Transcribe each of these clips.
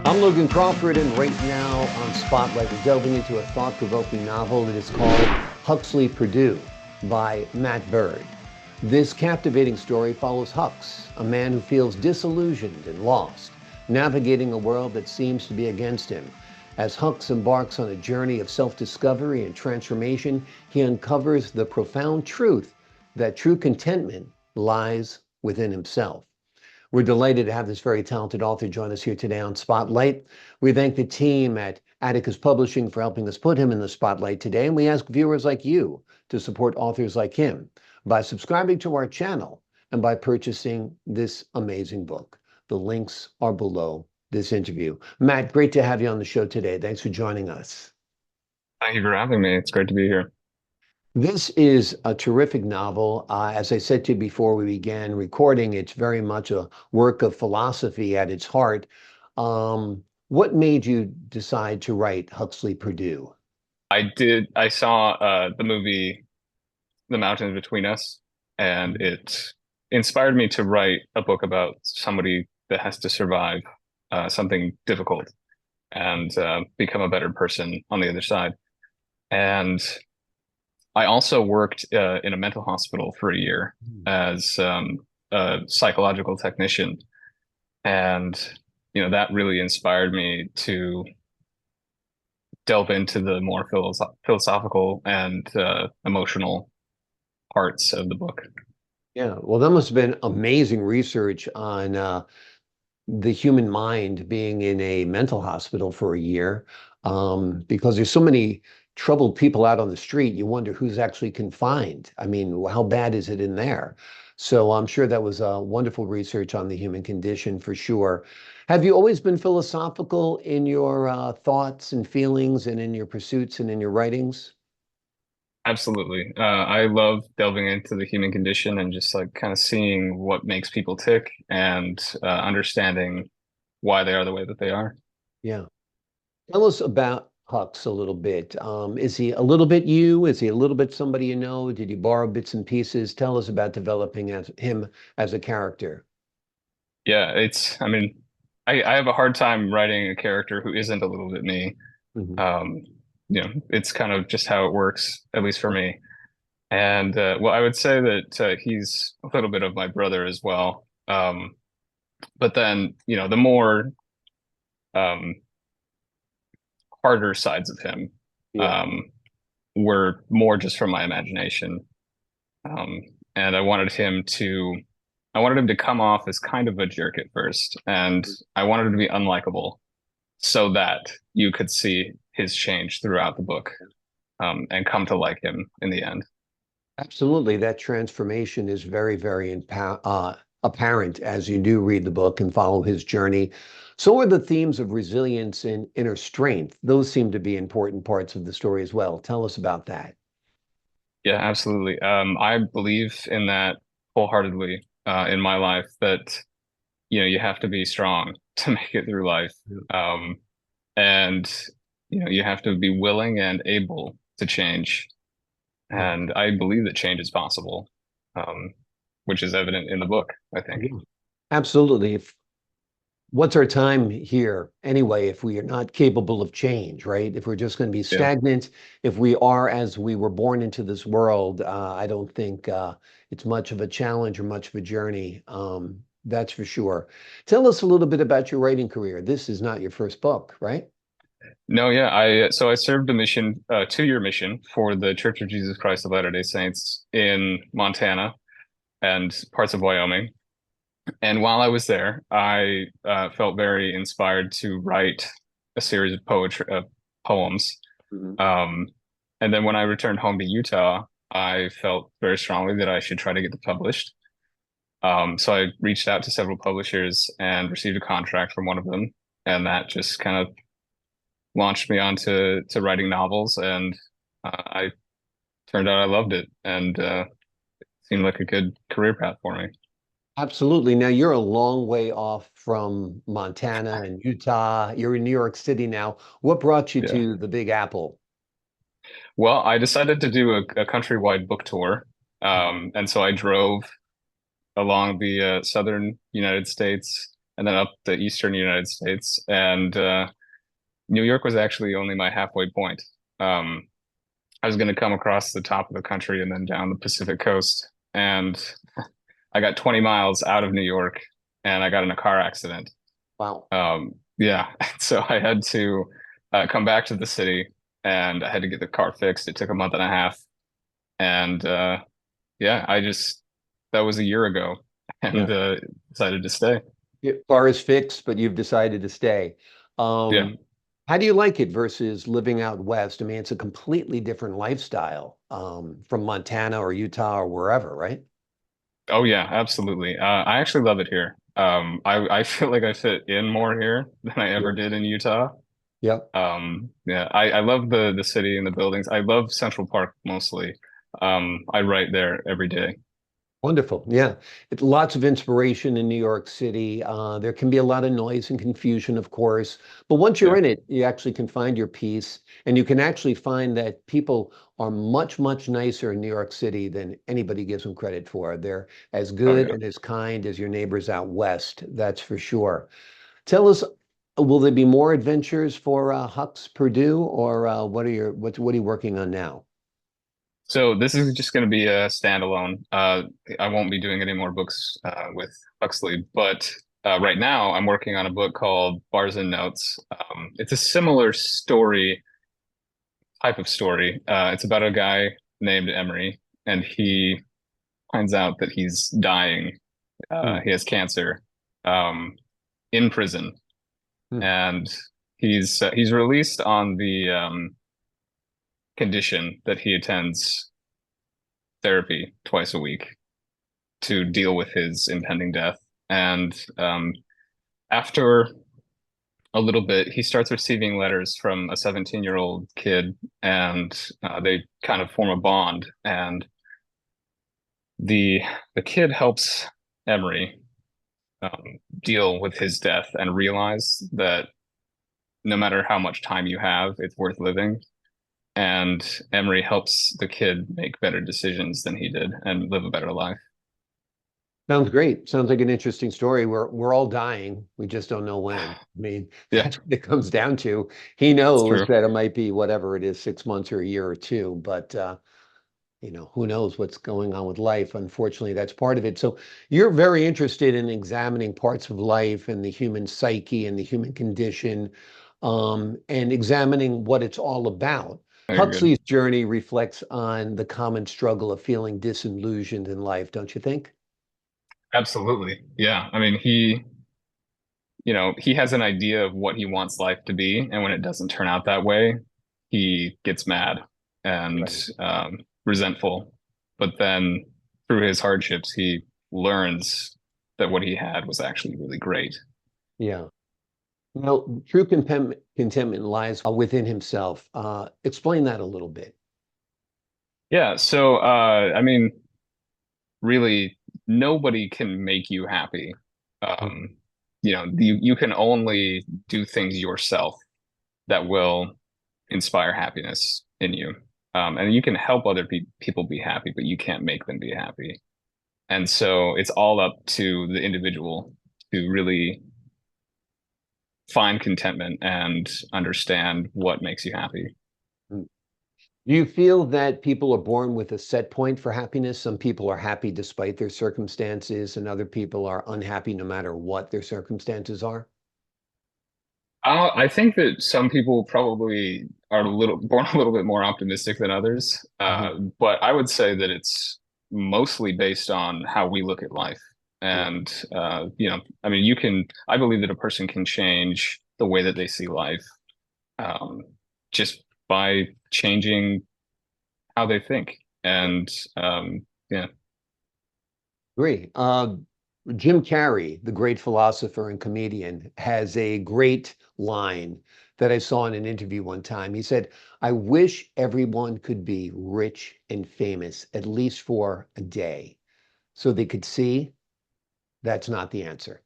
I'm Logan Crawford, and right now on Spotlight, we're delving into a thought-provoking novel that is called Huxley Perdu by Matt Bird. This captivating story follows Hux, a man who feels disillusioned and lost, navigating a world that seems to be against him. As Hux embarks on a journey of self-discovery and transformation, he uncovers the profound truth that true contentment lies within himself. We're delighted to have this very talented author join us here today on Spotlight. We thank the team at Atticus Publishing for helping us put him in the spotlight today, and we ask viewers like you to support authors like him by subscribing to our channel and by purchasing this amazing book. The links are below this interview. Matt, great to have you on the show today. Thanks for joining us. Thank you for having me. It's great to be here. This is a terrific novel. As I said to you before we began recording, it's very much a work of philosophy at its heart. What made you decide to write Huxley Perdu? I saw the movie The Mountains Between Us, and Mhm. it inspired me to write a book about somebody that has to survive something difficult and become a better person on the other side. And I also worked in a mental hospital for a year as a psychological technician. And, that really inspired me to delve into the more philosophical and emotional parts of the book. Yeah, well, that must have been amazing research on the human mind being in a mental hospital for a year, because there's so many troubled people out on the street. You wonder who's actually confined. I mean, how bad is it in there? So I'm sure that was wonderful research on the human condition for sure. Have you always been philosophical in your thoughts and feelings and in your pursuits and in your writings? Absolutely. I love delving into the human condition and just like kind of seeing what makes people tick and understanding why they are the way that they are. Yeah. Tell us about Hux a little bit. Is he a little bit you? Is he a little bit somebody you know? Did you borrow bits and pieces? Tell us about developing him as a character. Yeah, I mean, I have a hard time writing a character who isn't a little bit me. Mhm. Um, it's kind of just how it works, at least for me. And well, I would say that he's a little bit of my brother as well. But then, the more um, harder sides of him Yeah. um, were more just from my imagination. Um, and I wanted him to come off as kind of a jerk at first, and I wanted him to be unlikable so that you could see his change throughout the book and come to like him in the end. Absolutely. That transformation is very, very apparent as you do read the book and follow his journey. So are the themes of resilience and inner strength. Those seem to be important parts of the story as well. Tell us about that. Yeah, absolutely. I believe in that wholeheartedly in my life that you have to be strong to make it through life. Um, and you have to be willing and able to change. Yeah. And I believe that change is possible, um, which is evident in the book, I think. Yeah. Absolutely. What's our time here anyway if we are not capable of change, right? If we're just going to be Yeah. stagnant, if we are as we were born into this world, I don't think it's much of a challenge or much of a journey. That's for sure. Tell us a little bit about your writing career. This is not your first book, right? No, yeah. I served a mission, 2-year mission for the Church of Jesus Christ of Latter-day Saints in Montana and parts of Wyoming. And while I was there, I felt very inspired to write a series of poems. Mhm. Um, and then when I returned home to Utah, I felt very strongly that I should try to get them published. So I reached out to several publishers and received a contract from one of them, and that just kind of launched me onto to writing novels. And I turned out I loved it, and seemed like a good career path for me. Absolutely. Now you're a long way off from Montana and Utah. You're in New York City now. What brought you Yeah. to the Big Apple? Well, I decided to do a countrywide book tour, and so I drove along the southern United States, and then up the eastern United States. And New York was actually only my halfway point. Um, I was going to come across the top of the country and then down the Pacific coast. And I got 20 miles out of New York and I got in a car accident. Wow. Yeah. So I had to come back to the city and I had to get the car fixed. It took a month and a half. And yeah, that was a year ago Yeah. and decided to stay. Car is fixed, but you've decided to stay. Yeah. How do you like it versus living out west? I mean, it's a completely different lifestyle from Montana or Utah or wherever, right? Oh yeah, absolutely. I actually love it here. I feel like I fit in more here than I ever Yeah. did in Utah. Yep. Yeah, I love the city and the buildings. I love Central Park mostly. I write there every day. Wonderful. Yeah. It's lots of inspiration in New York City. There can be a lot of noise and confusion, of course, but once you're Yeah. in it, you actually can find your peace, and you can actually find that people are much, much nicer in New York City than anybody gives them credit for. They're as Oh good yeah. and as kind as your neighbors out west, that's for sure. Tell us, will there be more adventures for Hux Purdue, or what are you working on now? So this is just going to be a standalone. I won't be doing any more books with Huxley, but right now I'm working on a book called Bars and Notes. It's a similar story, type of story. It's about a guy named Emery, and he finds out that he's dying. Hmm. He has cancer um, in prison, Hmm. and he's released on the condition that he attends therapy twice a week to deal with his impending death. And after a little bit, he starts receiving letters from a 17-year-old kid, and they kind of form a bond. And the the kid helps Emery deal with his death and realize that no matter how much time you have, it's worth living. And Emery helps the kid make better decisions than he did and live a better life. Sounds great. Sounds like an interesting story. We're all dying. We just don't know when. I mean, Yeah, that's what it comes down to. He it's knows true. that it might be whatever it is, 6 months or a year or two, but who knows what's going on with life. Unfortunately, that's part of it. So you're very interested in examining parts of life and the human psyche and the human condition, and examining what it's all about. Oh, you're good. Huxley's journey reflects on the common struggle of feeling disillusioned in life, don't you think? Absolutely. Yeah. I mean, he has an idea of what he wants life to be, and when it doesn't turn out that way, he gets mad and Right. resentful. But then through his hardships, he learns that what he had was actually really great. Yeah. Now, true contentment lies within himself. Explain that a little bit. Yeah. So, I mean, really, nobody can make you happy. Mhm. You can only do things yourself that will inspire happiness in you. And you can help other people be happy, but you can't make them be happy. And so it's all up to the individual to really find contentment and understand what makes you happy. Mm. Do you feel that people are born with a set point for happiness? Some people are happy despite their circumstances, and other people are unhappy no matter what their circumstances are. I think that some people probably are born a little bit more optimistic than others, Mhm. but I would say that it's mostly based on how we look at life. Yeah. And I mean, I believe that a person can change the way that they see life um, just by changing how they think. Yeah. And yeah, Agree. Jim Carrey, the great philosopher and comedian, has a great line that I saw in an interview one time. He said, I wish everyone could be rich and famous, at least for a day, so they could see that's not the answer.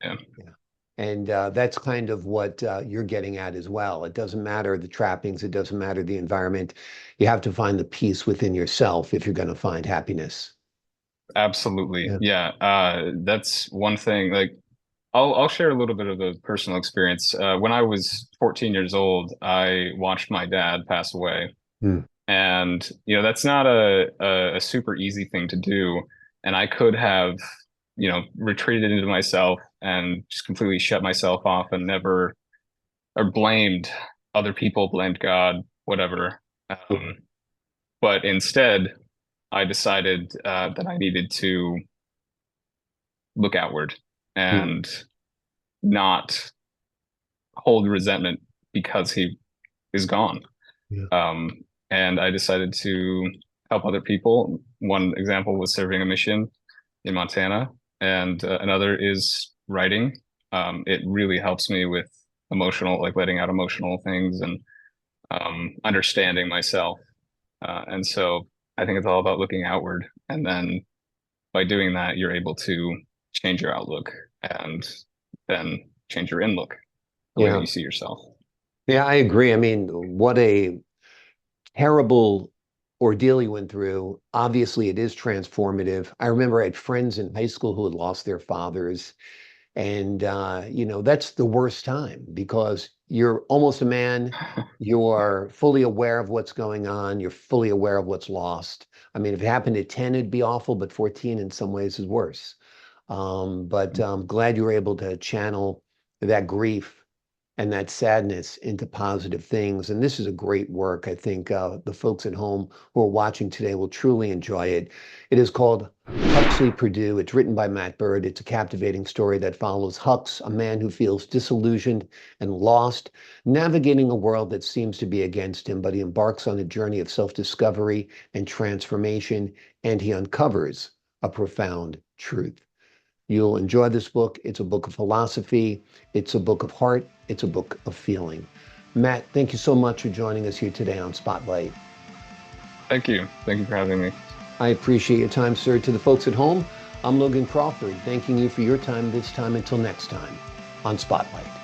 yeah, Yeah. And that's kind of what you're getting at as well. It doesn't matter the trappings, it doesn't matter the environment. You have to find the peace within yourself if you're going to find happiness. absolutely. Yeah. Yeah, that's one thing. Like, I'll share a little bit of a personal experience. When I was 14 years old, I watched my dad pass away. Hmm. And, that's not a super easy thing to do. And I could have, retreated into myself and just completely shut myself off and never, or blamed other people, blamed God, whatever. Um, but instead, I decided that I needed to look outward Hmm. and not hold resentment because he is gone. Yeah. And I decided to help other people. One example was serving a mission in Montana, and another is writing. It really helps me with emotional, like letting out emotional things and understanding myself. And so I think it's all about looking outward. And then by doing that, you're able to change your outlook and then change your in-look, the way that Yeah. you see yourself. Yeah, I agree. I mean, what a terrible ordeal you went through. Obviously, it is transformative. I remember I had friends in high school who had lost their fathers. And, that's the worst time because you're almost a man. You're fully aware of what's going on. You're fully aware of what's lost. I mean, if it happened at 10, it'd be awful, but 14 in some ways is worse. But I'm glad you were able to channel that grief and that sadness into positive things. And this is a great work. I think the folks at home who are watching today will truly enjoy it. It is called Huxley Perdu. It's written by Matt Bird. It's a captivating story that follows Hux, a man who feels disillusioned and lost, navigating a world that seems to be against him, but he embarks on a journey of self-discovery and transformation, and he uncovers a profound truth. You'll enjoy this book. It's a book of philosophy. It's a book of heart. It's a book of feeling. Matt, thank you so much for joining us here today on Spotlight. Thank you. Thank you for having me. I appreciate your time, sir. To the folks at home, I'm Logan Crawford, thanking you for your time this time. Until next time on Spotlight.